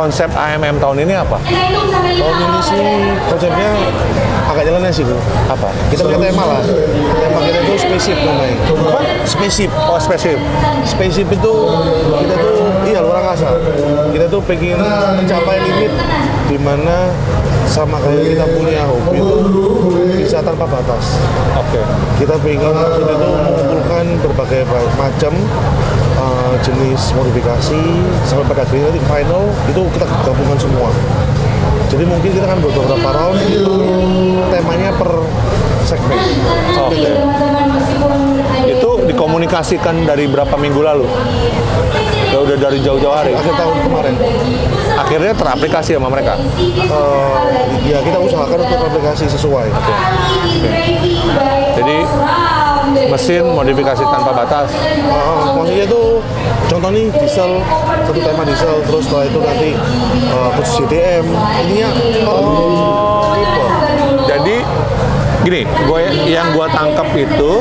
konsep AMM tahun ini apa? Tahun ini sih konsepnya agak jalannya sih, Bu. Apa? Kita punya tema lah. Tema kita itu spaceship namanya. Spaceship. Oh, spesifik. Spaceship itu kita tuh luar angkasa. Kita tuh pengen mencapai limit di mana sama kayak kita punya hobi itu bisa tanpa batas. Oke. Kita pengen itu mengumpulkan berbagai macam jenis modifikasi sampai pada akhirnya nanti final itu kita gabungkan semua. Jadi mungkin kita akan beberapa round itu temanya per segmen. Oke. Itu dikomunikasikan dari berapa minggu lalu? Udah dari jauh-jauh hari. Akhir tahun kemarin. Akhirnya teraplikasi sama mereka. Ya kita usahakan untuk aplikasi sesuai. Jadi mesin modifikasi tanpa batas. Maksudnya itu contoh nih diesel, satu tema diesel, terus setelah itu nanti khusus JDM. Ininya gitu. Jadi gini, yang gue tangkap itu,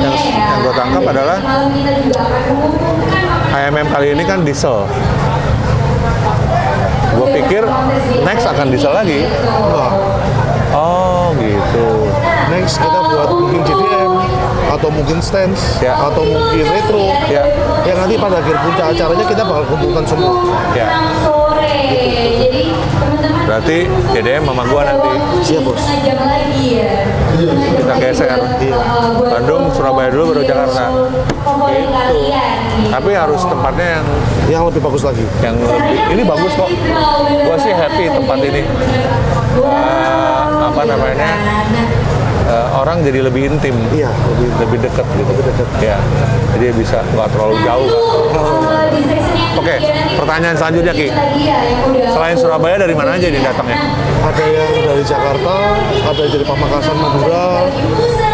yang gue tangkap adalah AMM kali ini kan diesel. Gue pikir next akan diesel lagi. Nah, Oh gitu. next kita buat mungkin JDM atau mungkin stance Ya. atau mungkin retro. Ya. Yang nanti pada akhir puncak acaranya kita bakal kumpulkan semua. Ya. Berarti JDM sama gua nanti Siap, Bos. kita geser. Bandung, Surabaya dulu baru Jakarta. Gitu. Tapi harus tempatnya Yang lebih bagus lagi. yang lebih. Ini bagus kok. Gua sih happy tempat ini. Apa namanya? Orang jadi lebih intim. Iya, Lebih dekat gitu. Ya. Jadi bisa nggak terlalu jauh kan. Oke, pertanyaan selanjutnya Ki. Selain Surabaya dari mana aja nih datangnya? ada yang dari Jakarta, ada yang dari Pamekasan, Madura,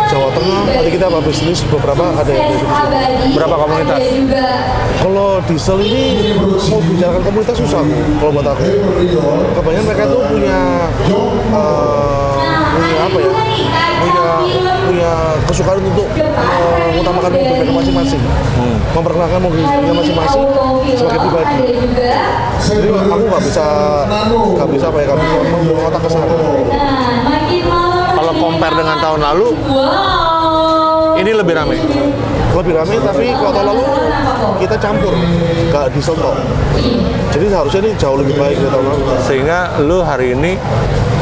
Jawa Tengah. Tadi kita habis list beberapa, ada yang dari sini. Berapa komunitas? Kalau diesel ini mau bicarakan komunitas susah kalau buat aku. Kebanyakan mereka tuh punya apa ya? Punya kesukaan untuk mengutamakan mobil mereka masing-masing, memperkenalkan mobilnya masing-masing sebagai pribadi. Jadi aku nggak bisa membawa otak ke sana. Kalau compare dengan tahun lalu, ini lebih ramai. Lebih ramai, tapi kalau tahun lalu kita campur, nggak diesel tok. Jadi seharusnya ini jauh lebih baik dari tahun lalu. Sehingga lu hari ini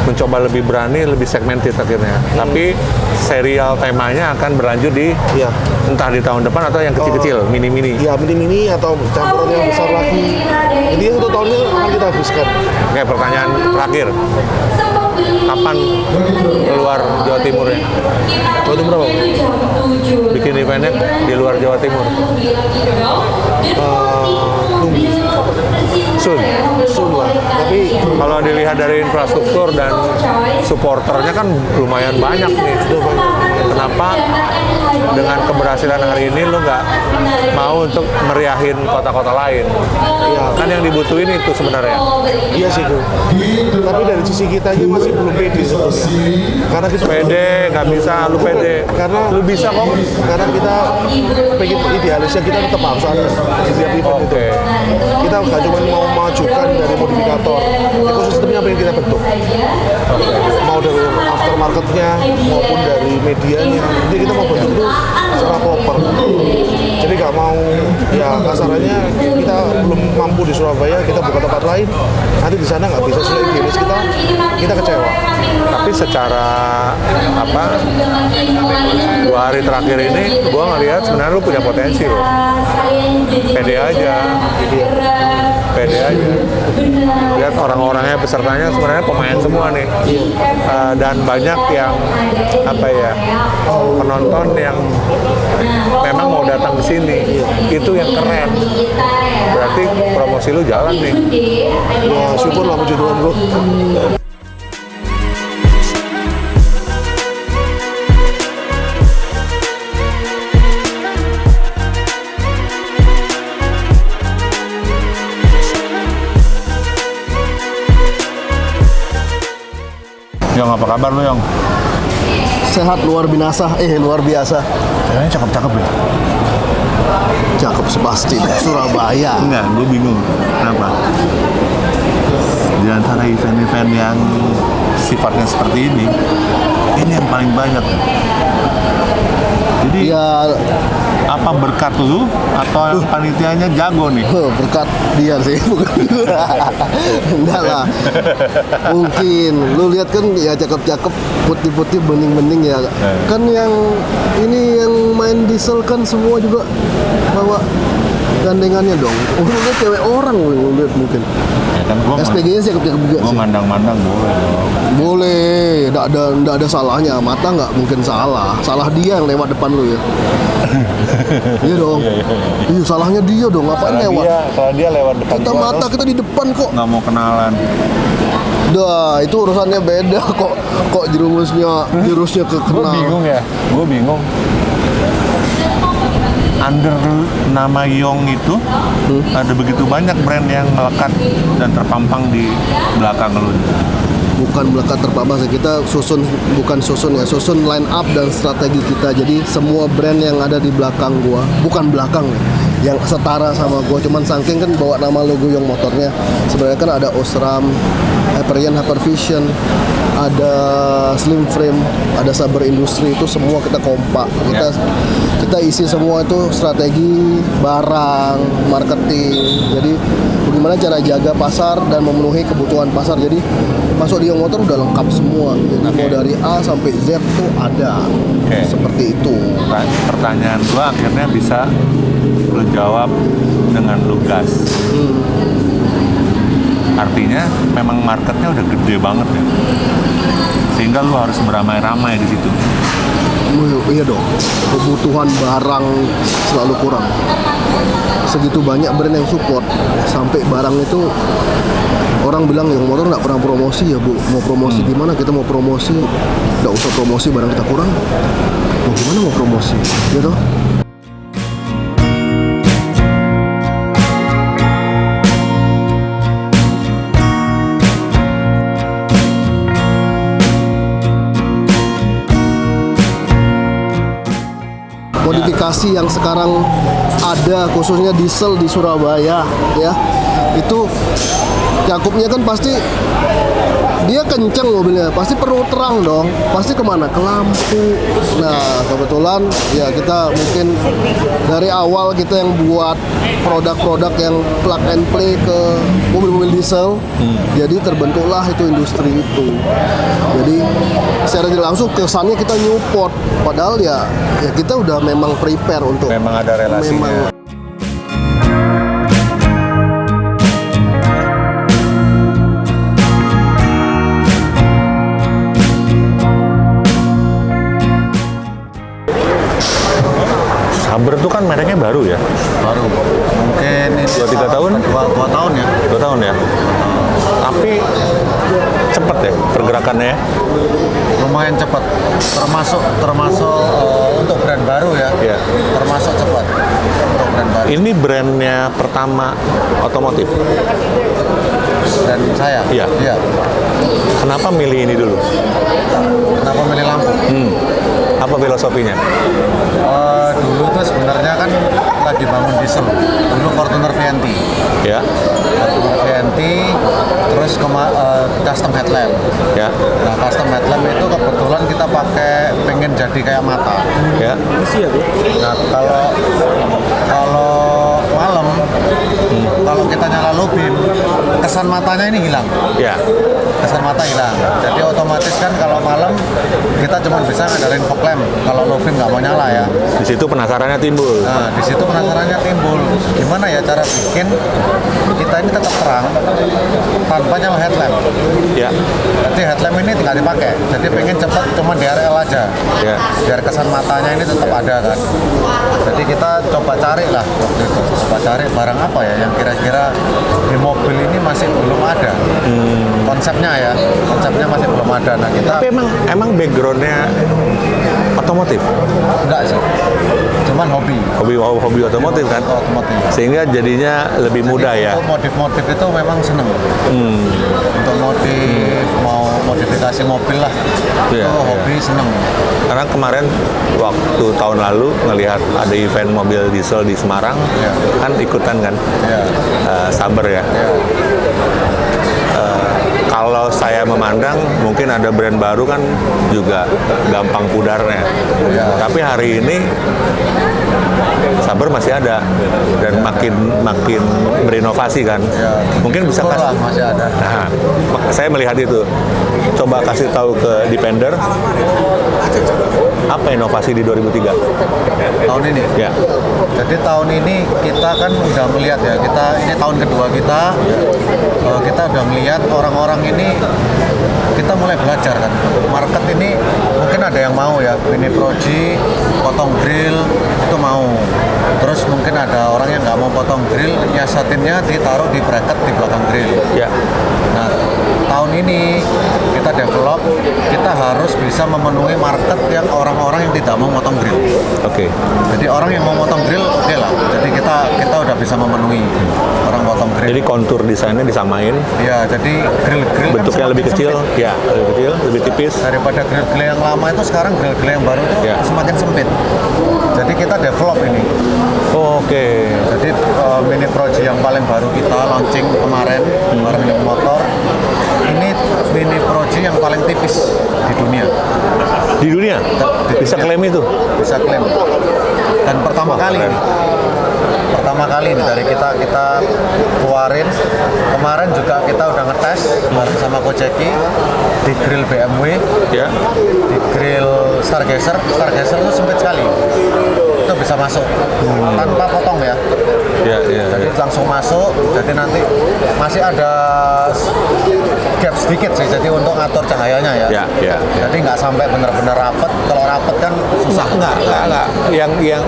mencoba lebih berani, lebih segmented akhirnya. Tapi serial temanya akan berlanjut di Iya. entah di tahun depan atau yang kecil-kecil, mini-mini. Ya mini-mini atau campuran yang besar lagi. Jadi satu tahunnya akan kita habiskan. Oke, pertanyaan terakhir. Kapan keluar Jawa Timurnya? Jawa Timur berapa? Bikin eventnya di luar Jawa Timur? Soon. Soon lah. Tapi Kalau dilihat dari infrastruktur dan supporternya kan lumayan banyak nih. Kenapa dengan keberhasilan hari ini lu nggak mau untuk meriahin kota-kota lain? ya, Kan yang dibutuhin itu sebenarnya. iya sih Bu. Tapi dari sisi kita aja masih belum pede sebetulnya. Karena kita Pede, nggak bisa, lu pede. Karena Lu bisa kok. Karena kita pengen idealisnya kita tetap harus ada di setiap event itu. Oke. Kita nggak cuma mau majukan dari modifikator, ekosistemnya pengen kita bentuk. Mau dari aftermarketnya maupun dari medianya, jadi kita mau bentuk itu secara proper. Jadi nggak mau ya kasarannya kita belum mampu di Surabaya, kita buka tempat lain, nanti di sana nggak bisa sesuai idealis kita kecewa. Tapi secara apa? 2 hari terakhir ini, gua ngelihat sebenarnya lu punya potensi loh. Pede aja. Pede aja. Lihat orang-orangnya, pesertanya sebenarnya pemain semua nih. Dan banyak yang apa ya, penonton yang memang mau datang ke sini. Itu yang keren. Berarti promosi lu jalan nih. Ya syukur lah puji Tuhan bro. Yang apa kabar lu, Yang? Sehat luar biasa. Kayaknya cakep-cakep ya? Cakep sepasti Surabaya. Enggak, gue bingung. Kenapa? di antara event-event yang sifatnya seperti ini yang paling banyak. Jadi Ya apa berkat lu atau panitianya jago nih? berkat dia sih, bukan gua. Enggak lah. Mungkin lu lihat kan ya cakep-cakep, putih-putih, bening-bening ya. Kan yang ini yang main diesel kan semua juga bawa gandengannya dong. Oh, lu lihat cewek orang lu lihat mungkin. Ya kan gua SPG-nya sih cakep-cakep juga gua sih. mandang-mandang boleh dong. Boleh, enggak ada salahnya. Mata nggak mungkin salah. Salah dia yang lewat depan lu ya. Iya dong. Iya, salahnya dia dong. Ngapain lewat? Kalau dia lewat depan Kita gua, mata terus kita di depan kok. nggak mau kenalan. Dah, itu urusannya beda kok jurusnya ke Gue kenal. bingung ya, gue bingung. Under nama Yong itu ada begitu banyak brand yang melekat dan terpampang di belakang lu. Bukan melekat terpampang sih, kita susun line up dan strategi kita. Jadi semua brand yang ada di belakang gua, bukan belakang nih, yang setara sama gua, cuman saking kan bawa nama logo Yong motornya. Sebenarnya kan ada Osram, Hyperion, Hypervision, ada Slim Frame, ada Saber Industri, itu semua kita kompak. Kita isi semua itu strategi, barang, marketing. Jadi bagaimana cara jaga pasar dan memenuhi kebutuhan pasar. Jadi masuk di Yong Motor udah lengkap semua. Jadi mau dari A sampai Z tuh ada. Oke. Seperti itu. Pertanyaan gua akhirnya bisa lu jawab dengan lugas. Artinya memang marketnya udah gede banget ya, sehingga lu harus beramai-ramai di situ. Iya dong, kebutuhan barang selalu kurang. Segitu banyak brand yang support, sampai barang itu orang bilang Yong Motor nggak pernah promosi ya bu. Mau promosi gimana? Kita mau promosi, nggak usah promosi, barang kita kurang. Mau gimana mau promosi? Gitu. Modifikasi yang sekarang ada khususnya diesel di Surabaya ya, itu cakupnya kan pasti dia kenceng mobilnya, pasti perlu terang dong, pasti kemana? Ke lampu. Nah kebetulan ya kita mungkin dari awal kita yang buat produk-produk yang plug and play ke mobil-mobil diesel, jadi terbentuklah itu industri itu. Jadi secara tidak langsung kesannya kita Newport, padahal ya kita udah memang prepare untuk Memang ada relasinya. Saber itu kan mereknya baru ya? Baru. Mungkin ini 2-3 tahun? 2 tahun ya. 2 tahun ya? Tapi cepet ya pergerakannya ya? Lumayan cepat. Termasuk untuk brand baru ya. Iya. Termasuk cepat untuk brand baru. Ini brandnya pertama otomotif. Brand saya. Iya. Iya. Kenapa milih ini dulu? Kenapa milih lampu? Apa filosofinya? Dulu tuh sebenarnya kan lagi bangun diesel. Dulu Fortuner VNT. Ya, Fortuner VNT, terus custom headlamp. ya, Nah, custom headlamp itu kebetulan kita pengen jadi kayak mata. ya. Nah, kalau malam, kalau kita nyala low beam, kesan matanya ini hilang. Ya, Kesan mata hilang. Jadi otomatis kan kalau malam kita cuma bisa ngandalin fog lamp. Kalau low beam nggak mau nyala ya. di situ penasarannya timbul. Nah, di situ penasarannya timbul. Gimana ya cara bikin kita ini tetap terang tanpa nyala headlamp. Ya, Jadi headlamp ini tinggal dipakai. Jadi pengen cepat cuma DRL aja. ya. Biar kesan matanya ini tetap ada kan. Jadi kita coba cari lah waktu itu. Coba cari barang apa ya yang kira-kira di mobil ini masih belum ada. Konsepnya ya, konsepnya masih belum ada. Nah kita Tapi emang backgroundnya otomotif, enggak sih. Cuman hobi. hobi otomotif kan, Otomotif. sehingga jadinya lebih mudah ya. Untuk modif-modif itu memang seneng. Untuk modif, mau modifikasi mobil lah. Iya, Itu hobi seneng. Karena kemarin waktu tahun lalu ngelihat ada event mobil diesel di Semarang, Iya. kan ikutan kan, Ya. Saber ya. Ya. kalau saya memandang mungkin ada brand baru kan juga gampang pudarnya. Tapi hari ini Saber masih ada dan makin berinovasi kan. Mungkin bisa kasih. Masih ada. Nah, saya melihat itu. Coba kasih tahu ke Depender apa inovasi di 2003 Tahun ini. ya. Jadi tahun ini kita kan udah melihat ya, ini tahun kedua kita, kita udah melihat orang-orang ini, kita mulai belajar kan. Market ini mungkin ada yang mau ya, Mini Proji, potong grill itu mau. Terus mungkin ada orang yang nggak mau potong grill, nyasatinnya ditaruh di bracket di belakang grill. Ya. Nah, tahun ini kita develop, kita harus bisa memenuhi market yang orang-orang yang tidak mau motong grill. Oke. Jadi orang yang mau motong grill, oke lah. Jadi kita udah bisa memenuhi orang motong grill. Jadi kontur desainnya disamain, Ya, jadi grill bentuknya kan lebih semakin kecil, sempit. ya lebih kecil, lebih tipis. Daripada grill yang lama itu sekarang grill yang baru itu Ya. semakin sempit. Jadi kita develop ini. Oke. Jadi Mini Proji yang paling baru kita launching kemarin bareng New Motor. Ini Mini Proji yang paling tipis di dunia. Di dunia bisa klaim itu. Bisa klaim. Dan pertama kali ini. Pertama kali ini dari kita keluarin. Kemarin juga kita udah ngetes bareng sama Kojeki di grill BMW, Ya. di grill Stargazer. Stargazer itu sempit sekali. Itu bisa masuk tanpa potong ya. Ya, ya, Jadi ya. langsung masuk. Jadi nanti masih ada gap sedikit sih. Jadi untuk ngatur cahayanya ya. Ya, ya, ya. Jadi nggak sampai benar-benar rapet. Kalau rapet kan susah. Enggak.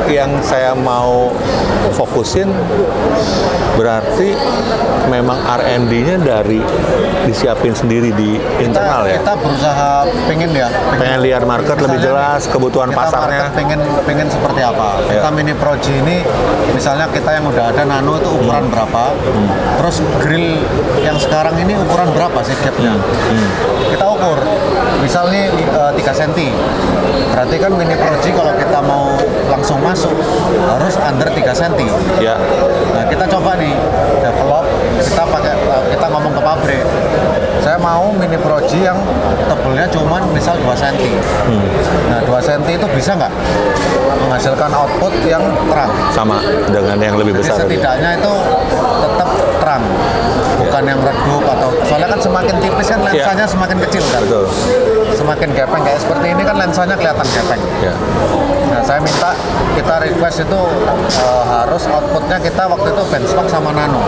Yang saya mau fokusin berarti memang R&D-nya dari disiapin sendiri di internal ya. Kita berusaha pengen Pengen lihat market lebih jelas, kebutuhan kita pasarnya. market pengen seperti apa. Ya. Kita Mini Proji ini misalnya kita yang udah ada Nano itu ukuran berapa, terus grill yang sekarang ini ukuran berapa sih gapnya. Kita ukur misalnya 3 cm, berarti kan Mini Proji kalau kita mau langsung masuk harus under 3 cm. Ya. Nah, kita coba nih develop, kita ngomong ke pabrik. Saya mau Mini Proji yang tebelnya cuman misal 2 cm. Nah, 2 cm itu bisa nggak menghasilkan output yang terang? Sama dengan yang lebih Jadi besar. setidaknya itu tetap terang, bukan yang redup atau soalnya kan semakin tipis kan lensanya semakin kecil kan. Betul. Semakin gepeng kayak seperti ini kan lensanya kelihatan gepeng. Ya. Nah, saya minta kita request itu harus outputnya kita waktu itu benchmark sama Nano.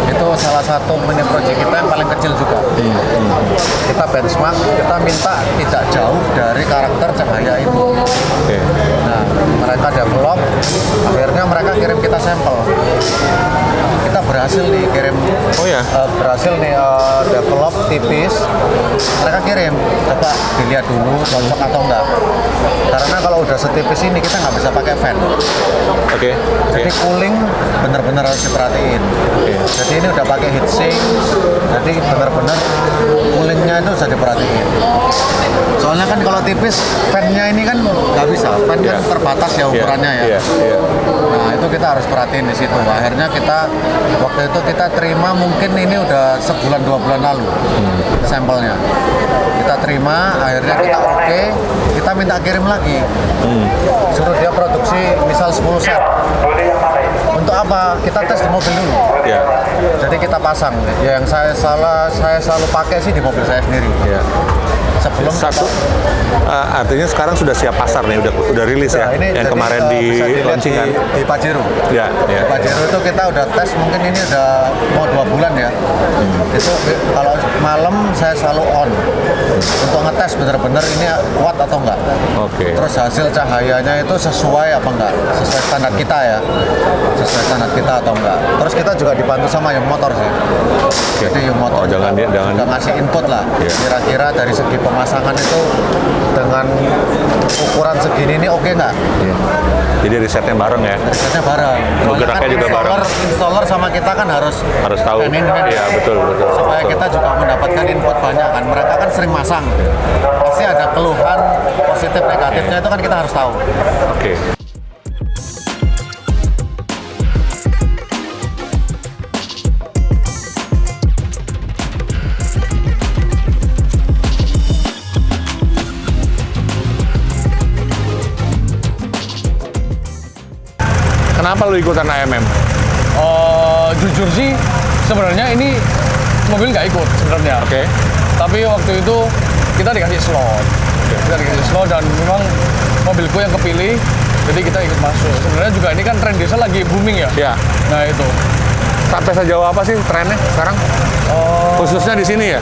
Itu salah satu Mini Proji kita yang paling kecil juga. Kita benchmark, kita minta tidak jauh dari karakter cahaya itu. Oke. Nah, mereka develop, akhirnya mereka kirim kita sampel. Kita berhasil nih kirim, Oh ya. berhasil nih develop tipis. Mereka kirim, coba dilihat dulu cocok atau enggak. Karena kalau udah setipis ini kita nggak bisa pakai fan. Oke. Jadi cooling bener-bener harus diperhatiin. Jadi ini udah pakai heatsink, jadi bener-bener coolingnya itu harus diperhatiin. Soalnya kan kalau tipis fan-nya ini kan nggak bisa, fan kan terbatas ya ukurannya ya. Iya. Nah itu kita harus perhatiin di situ. Akhirnya kita waktu itu kita terima mungkin ini udah sebulan 2 bulan lalu sampelnya. Kita terima, akhirnya kita oke, kita minta kirim lagi. Suruh dia produksi misal 10 set. Untuk apa? Kita tes di mobil dulu. Iya. Jadi kita pasang. Ya, yang saya selalu pakai sih di mobil saya sendiri. Iya. Sebelum Satu, artinya sekarang sudah siap pasar nih, udah rilis ya, ini yang jadi, kemarin di bisa dilihat launching kan? di Pajero. Ya, ya. Di Pajero itu kita udah tes, mungkin ini udah mau 2 bulan ya. Itu kalau malam saya selalu on untuk ngetes bener-bener ini kuat atau enggak. Oke. Terus hasil cahayanya itu sesuai apa enggak? Sesuai standar kita ya. Sesuai standar kita atau enggak. Terus kita juga dibantu sama yang motor sih. Jadi yang motor Oh, jangan juga ngasih input lah. Iya. Kira-kira dari segi pemasangan itu dengan ukuran segini ini oke nggak? Iya. Jadi risetnya bareng ya. Risetnya bareng. Soalnya Geraknya juga bareng. installer sama kita kan harus Tahu. hand in hand. Iya, betul. Supaya kita juga mendapatkan input banyak kan. Mereka kan sering masang. Pasti ada keluhan positif negatifnya itu kan kita harus tahu. Oke. Kenapa lu ikutan AMM? Jujur sih, sebenarnya ini mobil nggak ikut sebenarnya. Oke. Tapi waktu itu kita dikasih slot. Kita dikasih slot dan memang mobilku yang kepilih, jadi kita ikut masuk. Sebenarnya juga ini kan tren diesel lagi booming ya. Ya. Nah itu. Sampai sejauh apa sih trennya sekarang? Khususnya di sini ya?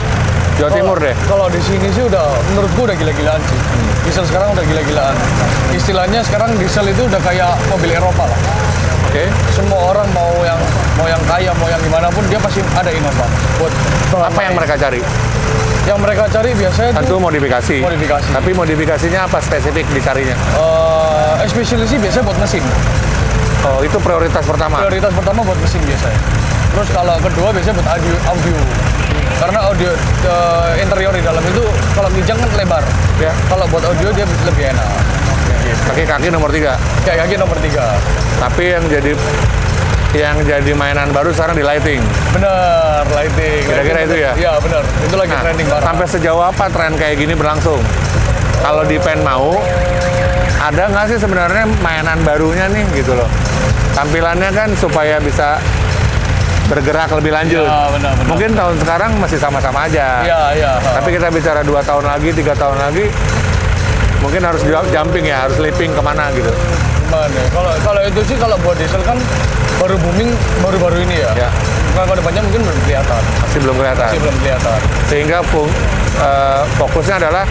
Jawa Timur deh. Kalau di sini sih udah, menurutku udah gila-gilaan sih. Diesel sekarang udah gila-gilaan. Istilahnya sekarang diesel itu udah kayak mobil Eropa lah. Oke. Semua orang mau yang kaya, mau yang gimana pun dia pasti ada Innova. Buat Apa yang mereka cari? Yang mereka cari biasanya Tentu tuh modifikasi. Modifikasi. Tapi modifikasinya apa spesifik dicarinya? especially sih biasanya buat mesin. Oh, itu prioritas pertama. Prioritas pertama buat mesin biasanya. Terus kalau kedua biasanya buat audio. Karena audio interior di dalam itu kalau kijang kan lebar. Ya. Kalau buat audio dia lebih enak. Kaki-kaki nomor 3. Kayak kaki nomor 3. Tapi yang jadi mainan baru sekarang di lighting. Bener, lighting. Kira-kira itu ya? Iya bener, itu lagi Nah, trending banget. sampai sejauh apa tren kayak gini berlangsung? Kalau di Pen mau, ada nggak sih sebenarnya mainan barunya nih gitu loh? Tampilannya kan supaya bisa bergerak lebih lanjut. Ya, benar. Mungkin tahun sekarang masih sama-sama aja. Iya. Tapi kita bicara 2 tahun lagi, 3 tahun lagi, mungkin harus jumping ya, harus leaping kemana gitu. Gimana ya? Kalau itu sih kalau buat diesel kan baru booming baru-baru ini ya. Ya. Kalau depannya mungkin belum kelihatan. Masih belum kelihatan. Masih belum kelihatan. Sehingga fokusnya adalah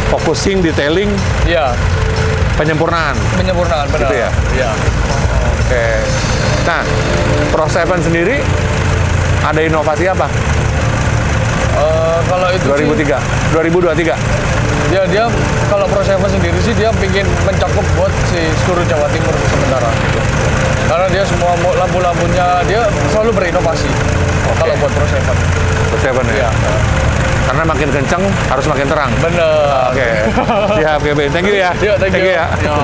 focusing, detailing, Iya, penyempurnaan. penyempurnaan benar. Gitu ya? Iya. Oke. Nah, Pro 7 sendiri ada inovasi apa? Kalau itu 2023. dia kalau Pro 7 sendiri sih dia ingin mencakup buat si seluruh Jawa Timur sementara. Karena dia semua lampu-lampunya dia selalu berinovasi. Kalau buat Pro 7. Pro 7 ya. Iya. Karena makin kenceng harus makin terang. Bener. Oke. Siap, Kevin. Thank you ya. Iya, thank you. ya. Ya.